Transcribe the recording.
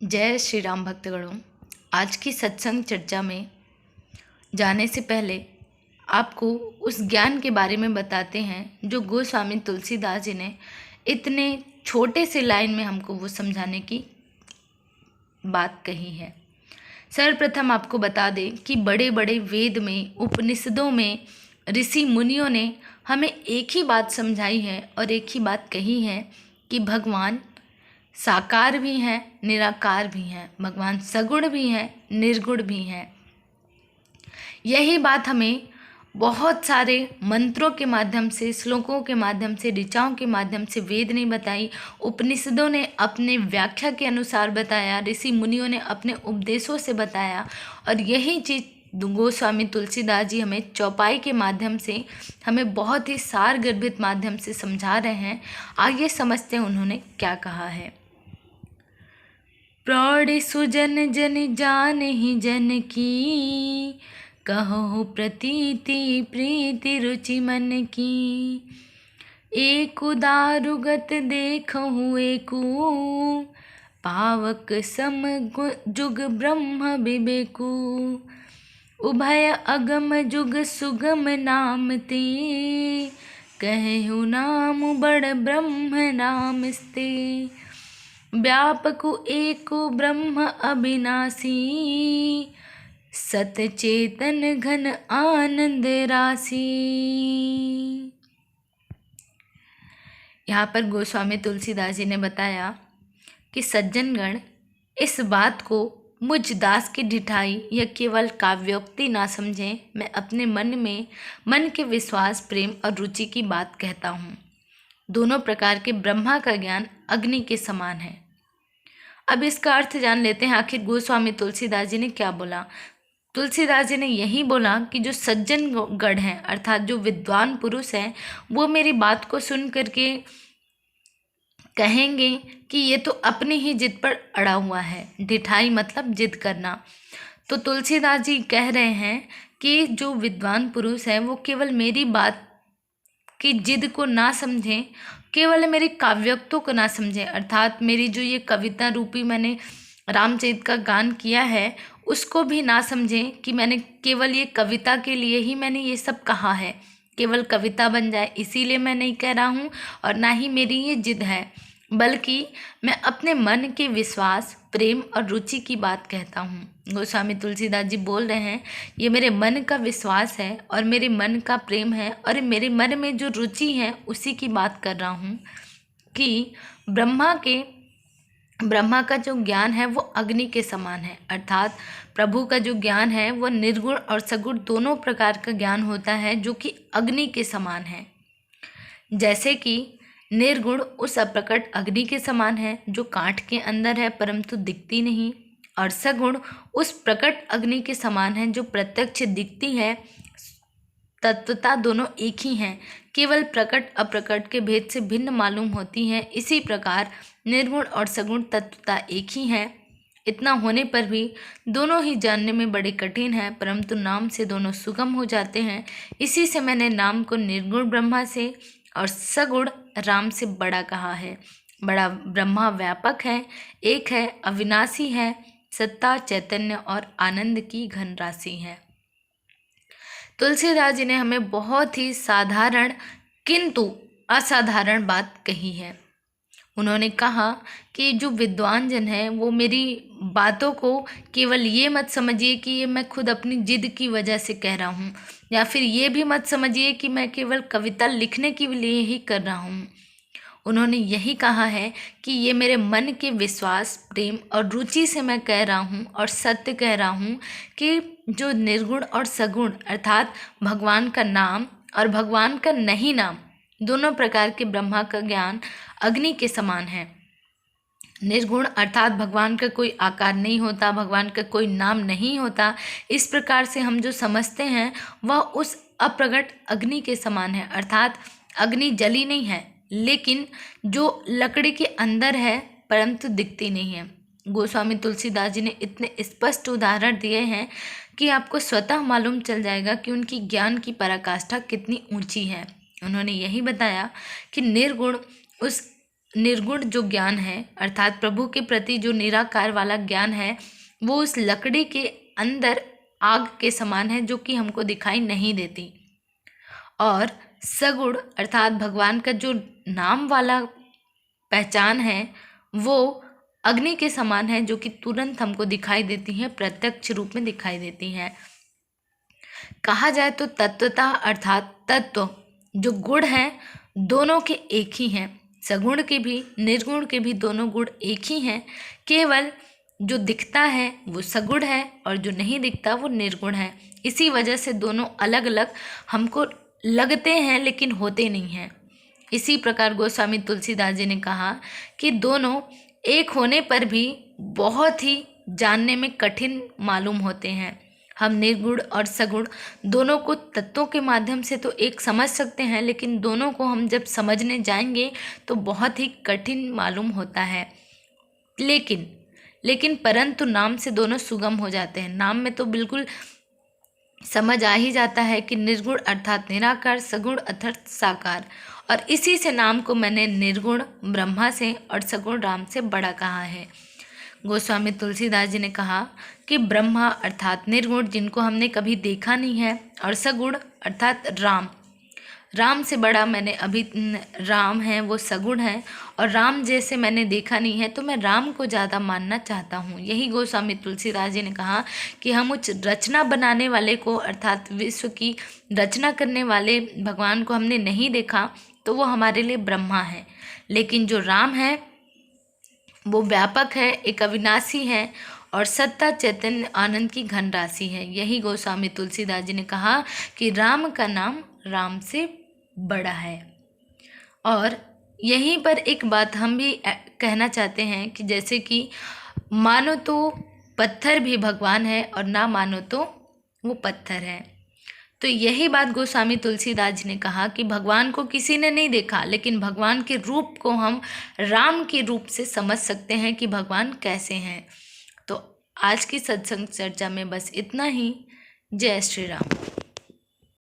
जय श्री राम भक्तगणों। आज की सत्संग चर्चा में जाने से पहले आपको उस ज्ञान के बारे में बताते हैं जो गोस्वामी तुलसीदास जी ने इतने छोटे से लाइन में हमको वो समझाने की बात कही है। सर्वप्रथम आपको बता दें कि बड़े बड़े वेद में, उपनिषदों में ऋषि मुनियों ने हमें एक ही बात समझाई है और एक ही बात कही है कि भगवान साकार भी हैं, निराकार भी हैं, भगवान सगुण भी हैं, निर्गुण भी हैं। यही बात हमें बहुत सारे मंत्रों के माध्यम से, श्लोकों के माध्यम से, ऋचाओं के माध्यम से वेद ने बताई, उपनिषदों ने अपने व्याख्या के अनुसार बताया, ऋषि मुनियों ने अपने उपदेशों से बताया। और यही चीज़ गोस्वामी तुलसीदास जी हमें चौपाई के माध्यम से, हमें बहुत ही सार गर्भित माध्यम से समझा रहे हैं। आइए समझते हैं उन्होंने क्या कहा है। प्रौढ़ सुजन जन जान ही जन की, कहो प्रतीति प्रीति रुचि मन की। एक दारुगत देखहु एकू, पावक सम जुग ब्रह्म विवेकू। उभय अगम जुग सुगम नाम ते, कहु नाम बड़ ब्रह्म नाम स्ते। व्यापकु एको ब्रह्म अविनाशी, सत चेतन घन आनंद राशि। यहाँ पर गोस्वामी तुलसीदास जी ने बताया कि सज्जनगण इस बात को मुझ दास की ढिठाई या केवल काव्योक्ति ना समझें। मैं अपने मन के विश्वास, प्रेम और रुचि की बात कहता हूँ। दोनों प्रकार के ब्रह्मा का ज्ञान अग्नि के समान है। अब इसका अर्थ जान लेते हैं आखिर गोस्वामी तुलसीदास जी ने क्या बोला। तुलसीदास जी ने यही बोला कि जो सज्जन गण हैं, अर्थात जो विद्वान पुरुष हैं, वो मेरी बात को सुन करके कहेंगे कि ये तो अपनी ही जिद पर अड़ा हुआ है। ढिठाई मतलब जिद करना। तो तुलसीदास जी कह रहे हैं कि जो विद्वान पुरुष हैं वो केवल मेरी बात की जिद को ना समझें, केवल मेरी काव्योक्तों को ना समझें, अर्थात मेरी जो ये कविता रूपी मैंने रामचरित का गान किया है उसको भी ना समझें कि मैंने केवल ये कविता के लिए ही मैंने ये सब कहा है, केवल कविता बन जाए इसीलिए मैं नहीं कह रहा हूँ, और ना ही मेरी ये जिद है, बल्कि मैं अपने मन के विश्वास, प्रेम और रुचि की बात कहता हूँ। गोस्वामी तुलसीदास जी बोल रहे हैं ये मेरे मन का विश्वास है और मेरे मन का प्रेम है और मेरे मन में जो रुचि है उसी की बात कर रहा हूँ कि ब्रह्मा का जो ज्ञान है वो अग्नि के समान है, अर्थात प्रभु का जो ज्ञान है वो निर्गुण और सगुण दोनों प्रकार का ज्ञान होता है जो कि अग्नि के समान है। जैसे कि निर्गुण उस अप्रकट अग्नि के समान है जो काठ के अंदर है परंतु दिखती नहीं, और सगुण उस प्रकट अग्नि के समान है जो प्रत्यक्ष दिखती है। तत्वता दोनों एक ही हैं, केवल प्रकट अप्रकट के भेद से भिन्न मालूम होती हैं। इसी प्रकार निर्गुण और सगुण तत्वता एक ही है। इतना होने पर भी दोनों ही जानने में बड़े कठिन हैं, परंतु नाम से दोनों सुगम हो जाते हैं। इसी से मैंने नाम को निर्गुण ब्रह्मा से और सगुण राम से बड़ा कहा है। बड़ा ब्रह्मा व्यापक है, एक है, अविनाशी है, सत्ता, चैतन्य और आनंद की घन राशि है। तुलसीदास जी ने हमें बहुत ही साधारण किंतु असाधारण बात कही है। उन्होंने कहा कि जो विद्वान जन है वो मेरी बातों को केवल ये मत समझिए कि ये मैं खुद अपनी जिद की वजह से कह रहा हूँ, या फिर ये भी मत समझिए कि मैं केवल कविता लिखने के लिए ही कर रहा हूँ। उन्होंने यही कहा है कि ये मेरे मन के विश्वास, प्रेम और रुचि से मैं कह रहा हूँ और सत्य कह रहा हूँ कि जो निर्गुण और सगुण अर्थात भगवान का नाम और भगवान का नहीं नाम, दोनों प्रकार के ब्रह्मा का ज्ञान अग्नि के समान है। निर्गुण अर्थात भगवान का कोई आकार नहीं होता, भगवान का कोई नाम नहीं होता, इस प्रकार से हम जो समझते हैं वह उस अप्रगट अग्नि के समान है, अर्थात अग्नि जली नहीं है लेकिन जो लकड़ी के अंदर है परंतु दिखती नहीं है। गोस्वामी तुलसीदास जी ने इतने स्पष्ट उदाहरण दिए हैं कि आपको स्वतः मालूम चल जाएगा कि उनकी ज्ञान की पराकाष्ठा कितनी ऊंची है। उन्होंने यही बताया कि निर्गुण उस निर्गुण जो ज्ञान है अर्थात प्रभु के प्रति जो निराकार वाला ज्ञान है वो उस लकड़ी के अंदर आग के समान है जो कि हमको दिखाई नहीं देती। और सगुण अर्थात भगवान का जो नाम वाला पहचान है वो अग्नि के समान है जो कि तुरंत हमको दिखाई देती है, प्रत्यक्ष रूप में दिखाई देती है। कहा जाए तो तत्वता अर्थात तत्व जो गुण है दोनों के एक ही हैं, सगुण के भी निर्गुण के भी दोनों गुण एक ही हैं। केवल जो दिखता है वो सगुण है और जो नहीं दिखता वो निर्गुण है। इसी वजह से दोनों अलग अलग हमको लगते हैं लेकिन होते नहीं हैं। इसी प्रकार गोस्वामी तुलसीदास जी ने कहा कि दोनों एक होने पर भी बहुत ही जानने में कठिन मालूम होते हैं। हम निर्गुण और सगुण दोनों को तत्वों के माध्यम से तो एक समझ सकते हैं, लेकिन दोनों को हम जब समझने जाएंगे तो बहुत ही कठिन मालूम होता है। लेकिन परंतु नाम से दोनों सुगम हो जाते हैं। नाम में तो बिल्कुल समझ आ ही जाता है कि निर्गुण अर्थात निराकार, सगुण अर्थात साकार। और इसी से नाम को मैंने निर्गुण ब्रह्मा से और सगुण राम से बड़ा कहा है। गोस्वामी तुलसीदास जी ने कहा कि ब्रह्मा अर्थात निर्गुण जिनको हमने कभी देखा नहीं है, और सगुण अर्थात राम से बड़ा मैंने अभी राम है वो सगुण है, और राम जैसे मैंने देखा नहीं है तो मैं राम को ज़्यादा मानना चाहता हूँ। यही गोस्वामी तुलसीदास जी ने कहा कि हम उस रचना बनाने वाले को अर्थात विश्व की रचना करने वाले भगवान को हमने नहीं देखा तो वो हमारे लिए ब्रह्मा है, लेकिन जो राम है वो व्यापक है, एक अविनाशी है और सत्ता चैतन्य आनंद की घन राशि है। यही गोस्वामी तुलसीदास जी ने कहा कि राम का नाम राम से बड़ा है। और यहीं पर एक बात हम भी कहना चाहते हैं कि जैसे कि मानो तो पत्थर भी भगवान है और ना मानो तो वो पत्थर है। तो यही बात गोस्वामी तुलसीदास जी ने कहा कि भगवान को किसी ने नहीं देखा, लेकिन भगवान के रूप को हम राम के रूप से समझ सकते हैं कि भगवान कैसे हैं। तो आज की सत्संग चर्चा में बस इतना ही। जय श्री राम।